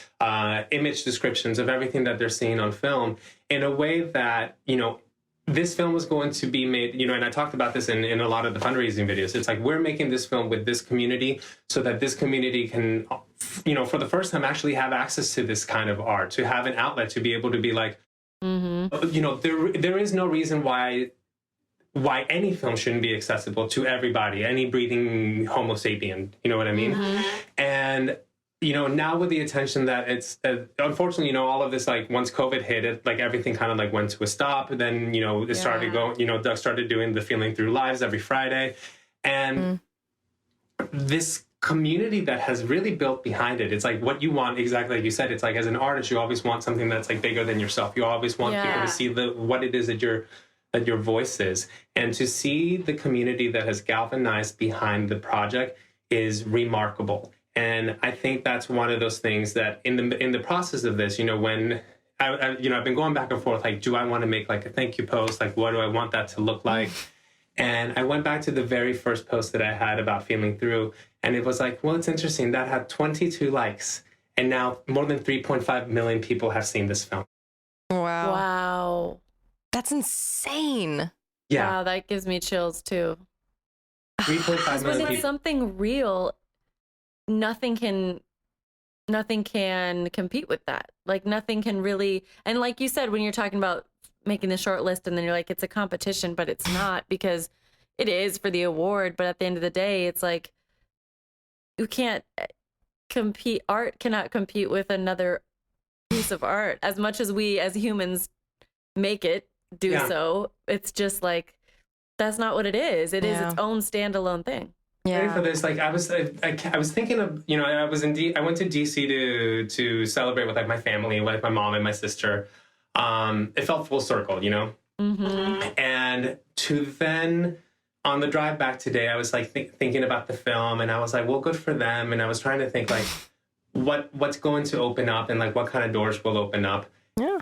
image descriptions of everything that they're seeing on film in a way that, you know, this film was going to be made, you know, and I talked about this in a lot of the fundraising videos. It's like, we're making this film with this community so that this community can, you know, for the first time actually have access to this kind of art, to have an outlet, to be able to be like, you know, there is no reason why any film shouldn't be accessible to everybody, any breathing Homo sapien, you know what I mean? And, you know, now with the attention that it's, unfortunately, you know, all of this, like, once COVID hit it, like, everything kind of like went to a stop. Then, you know, it started going, you know, Doug started doing the Feeling Through Lives every Friday. And this community that has really built behind it, it's like what you want, exactly like you said. It's like, as an artist, you always want something that's like bigger than yourself. You always want people to see what it is that your voice is. And to see the community that has galvanized behind the project is remarkable. And I think that's one of those things that in the process of this, you know, when you know, I've been going back and forth, like, do I want to make like a thank you post? Like, what do I want that to look like? And I went back to the very first post that I had about Feeling Through, and it was like, well, it's interesting. That had 22 likes, and now more than 3.5 million people have seen this film. Wow. Wow. That's insane. Yeah. Wow, that gives me chills too. 3.5 When million it's people. something real, nothing can compete with that. Like, nothing can really, and like you said, when you're talking about making the short list and then you're like, it's a competition, but it's not, because it is for the award. But at the end of the day, it's like, you can't compete. Art cannot compete with another piece of art. As much as we as humans make it do so, it's just like, that's not what it is. It is its own standalone thing. Ready for this? Like, I was thinking of, you know, I went to DC to celebrate with like my family, like my mom and my sister. It felt full circle, you know? And to then, on the drive back today, I was like thinking about the film, and I was like, well, good for them. And I was trying to think like, what's going to open up, and like what kind of doors will open up. Yeah.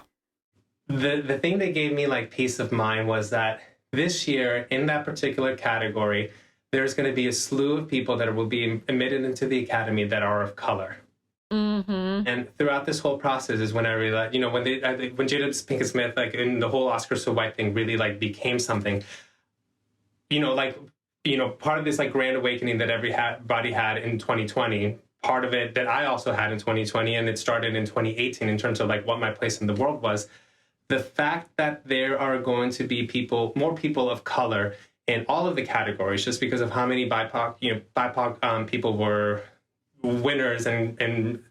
The thing that gave me like peace of mind was that this year, in that particular category, there's going to be a slew of people that will be admitted into the Academy that are of color. And throughout this whole process is when I realized, you know, when Jada Pinkett Smith, like, in the whole Oscar so white thing really like became something, you know, like, you know, part of this like grand awakening that everybody had in 2020, part of it that I also had in 2020, and it started in 2018 in terms of like what my place in the world was. The fact that there are going to be more people of color in all of the categories, just because of how many BIPOC people were winners and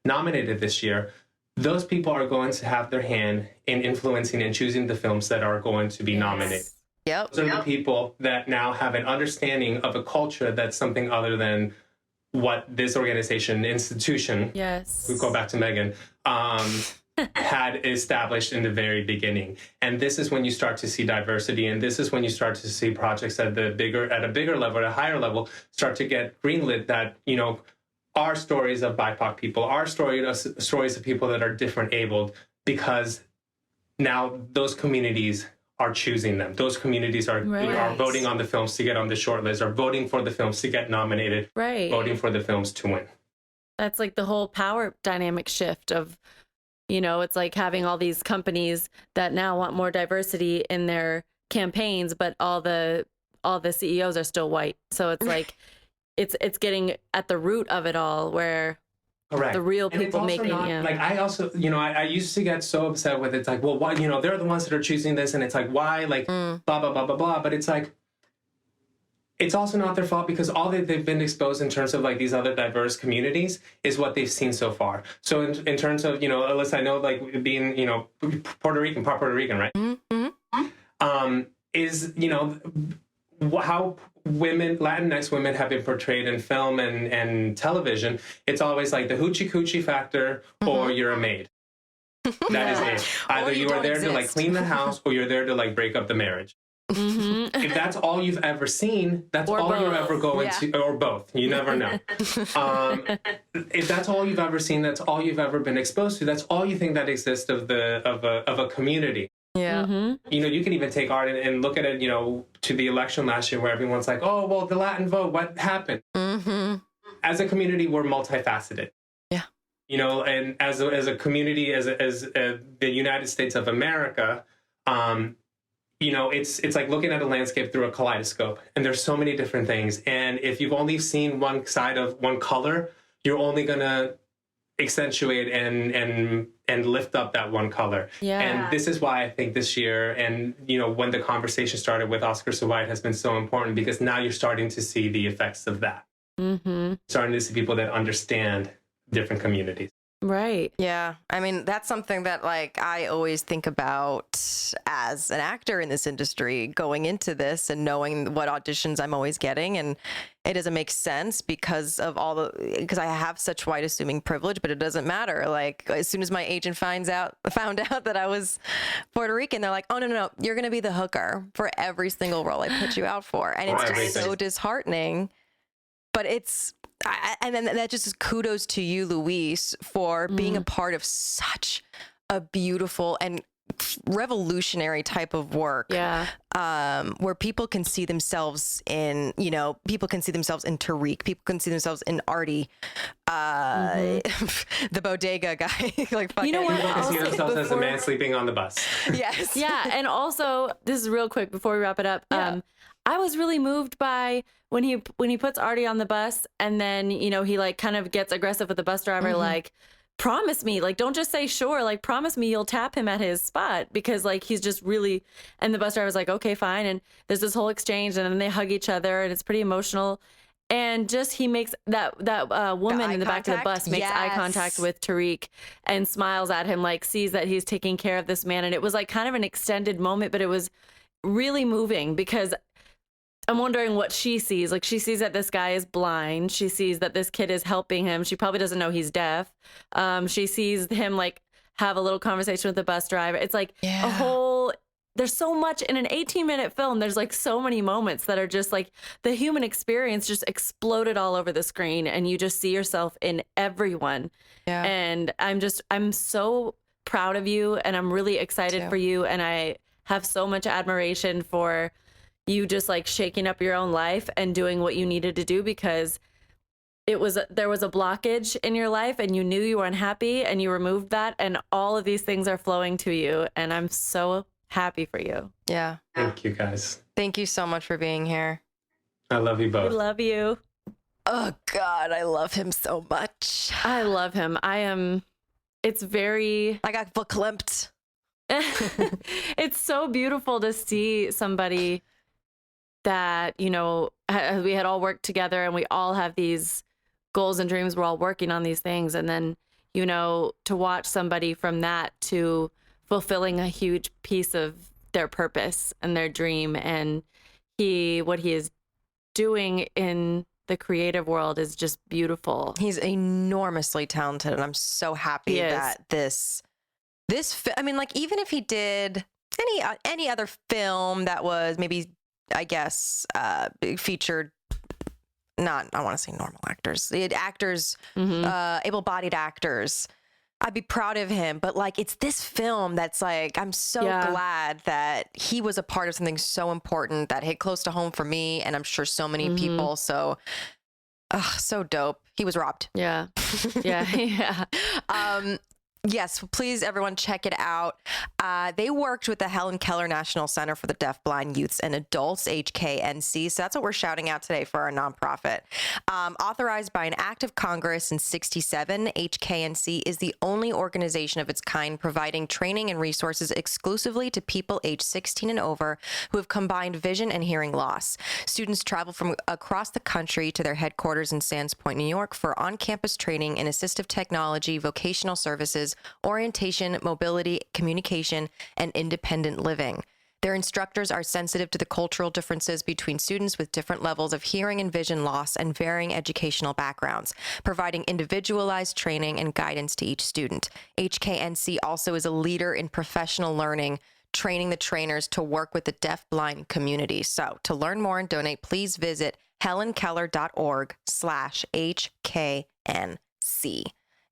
nominated this year, those people are going to have their hand in influencing and choosing the films that are going to be nominated. Yep. Those are the people that now have an understanding of a culture that's something other than what this institution, we go back to Megan, had established in the very beginning. And this is when you start to see diversity, and this is when you start to see projects at a bigger level, at a higher level, start to get greenlit, that, you know, our stories of BIPOC people, our stories of people that are different abled, because now those communities are choosing them. Those communities are voting on the films to get on the short list, are voting for the films to get nominated, voting for the films to win. That's like the whole power dynamic shift of, you know, it's like having all these companies that now want more diversity in their campaigns, but all the CEOs are still white. So it's like, it's getting at the root of it all, where the real people making it. Like, I also, you know, I used to get so upset with it. It's like, well, why, you know, they're the ones that are choosing this, and it's like, why, like, blah, blah, blah, blah, blah. But it's like, it's also not their fault, because all that they've been exposed in terms of like these other diverse communities is what they've seen so far. So in terms of, you know, Alyssa, I know, like, being, you know, part Puerto Rican, right? Is, you know, how Latinx women have been portrayed in film and television. It's always like the hoochie coochie factor, or you're a maid. That is it. Either you are there to like clean the house, or you're there to like break up the marriage. If that's all you've ever seen, that's all you're ever going to, or both. You never know. If that's all you've ever seen, that's all you've ever been exposed to. That's all you think that exists of a community. Yeah. You know, you can even take art and look at it, you know, to the election last year where everyone's like, oh, well, the Latin vote, what happened? As a community, we're multifaceted. Yeah. You know, and as a community, as the United States of America, you know, it's like looking at a landscape through a kaleidoscope, and there's so many different things. And if you've only seen one side of one color, you're only gonna accentuate and lift up that one color. Yeah. And this is why I think this year, and you know, when the conversation started with Oscar So White, has been so important, because now you're starting to see the effects of that. Starting to see people that understand different communities. Right. Yeah. I mean, that's something that like I always think about as an actor in this industry going into this and knowing what auditions I'm always getting. And it doesn't make sense because of because I have such white assuming privilege, but it doesn't matter. Like as soon as my agent found out that I was Puerto Rican, they're like, oh, no, you're going to be the hooker for every single role I put you out for. And it's just so disheartening, but and then that just is kudos to you, Luis, for being a part of such a beautiful and revolutionary type of work. Yeah. Where people can see themselves in, you know, people can see themselves in Tariq, people can see themselves in Artie, the bodega guy. Like, You know what? People can see themselves as a man sleeping on the bus. Yes. Yeah. And also, this is real quick before we wrap it up. I was really moved by when he puts Artie on the bus, and then, you know, he like kind of gets aggressive with the bus driver, like, promise me, like, don't just say sure, like, promise me you'll tap him at his spot, because like he's just really, and the bus driver's like, okay, fine. And there's this whole exchange, and then they hug each other, and it's pretty emotional. And just he makes that woman in the back of the bus makes eye contact with Tariq and smiles at him, like sees that he's taking care of this man. And it was like kind of an extended moment, but it was really moving, because I'm wondering what she sees. Like, she sees that this guy is blind. She sees that this kid is helping him. She probably doesn't know he's deaf. She sees him like have a little conversation with the bus driver. It's like a whole, there's so much in an 18-minute film. There's like so many moments that are just like the human experience just exploded all over the screen, and you just see yourself in everyone. Yeah. And I'm so proud of you, and I'm really excited for you. And I have so much admiration for you just like shaking up your own life and doing what you needed to do, because there was a blockage in your life, and you knew you were unhappy, and you removed that, and all of these things are flowing to you, and I'm so happy for you. Yeah. Thank you, guys. Thank you so much for being here. I love you both. We love you. Oh God, I love him so much. I love him. It's very, I got verklempt. it's so beautiful to see somebody that, you know, we had all worked together, and we all have these goals and dreams. We're all working on these things. And then, you know, to watch somebody from that to fulfilling a huge piece of their purpose and their dream. And what he is doing in the creative world is just beautiful. He's enormously talented, and I'm so happy that I mean, like, even if he did any other film that was maybe, I guess, featured, I want to say normal actors, able-bodied actors, I'd be proud of him. But like, it's this film that's like, I'm so glad that he was a part of something so important that hit close to home for me, and I'm sure so many people. So, so dope. He was robbed. Yeah. Yeah. Yes, please, everyone, check it out. They worked with the Helen Keller National Center for the Deaf, Blind Youths and Adults, HKNC. So that's what we're shouting out today for our nonprofit. Authorized by an act of Congress in '67, HKNC is the only organization of its kind providing training and resources exclusively to people age 16 and over who have combined vision and hearing loss. Students travel from across the country to their headquarters in Sands Point, New York for on-campus training in assistive technology, vocational services, orientation, mobility, communication, and independent living. Their instructors are sensitive to the cultural differences between students with different levels of hearing and vision loss and varying educational backgrounds, providing individualized training and guidance to each student. HKNC also is a leader in professional learning, training the trainers to work with the deaf-blind community. So to learn more and donate, please visit helenkeller.org/HKNC.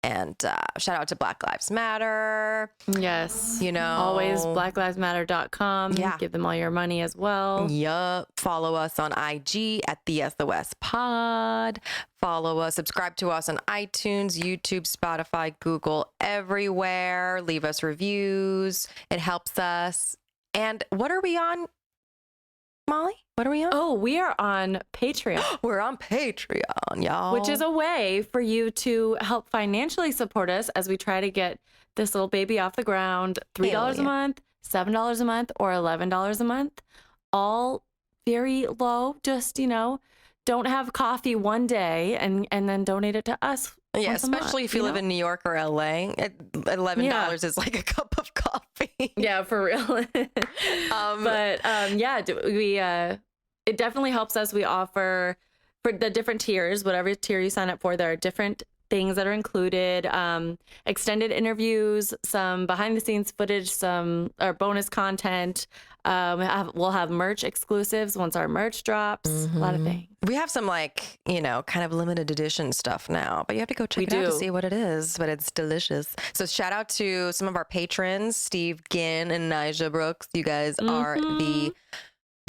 And shout out to Black Lives Matter. Yes. You know, always blacklivesmatter.com. Yeah. Give them all your money as well. Yup. Follow us on IG at the SOS Pod. Follow us, subscribe to us on iTunes, YouTube, Spotify, Google, everywhere. Leave us reviews. It helps us. And what are we on, Molly? What are we on? Oh, we are on Patreon. We're on Patreon, y'all. Which is a way for you to help financially support us as we try to get this little baby off the ground. $3 a month, $7 a month, or $11 a month. All very low. Just, don't have coffee one day and then donate it to us. Yeah, once a month, especially if you live in New York or LA. $11 is like a cup of coffee. Yeah, for real. It definitely helps us. We offer for the different tiers, whatever tier you sign up for, there are different things that are included, extended interviews, some behind the scenes footage, some bonus content. We'll have merch exclusives once our merch drops, a lot of things. We have some kind of limited edition stuff now, but you have to go check it out to see what it is, but it's delicious. So shout out to some of our patrons, Steve Ginn and Nija Brooks. You guys are the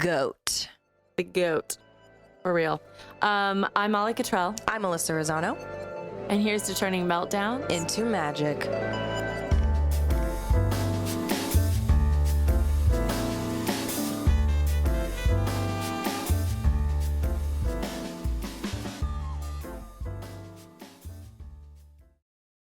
GOAT. The GOAT. For real. I'm Molly Cottrell. I'm Melissa Rosano. And here's to turning meltdowns into magic.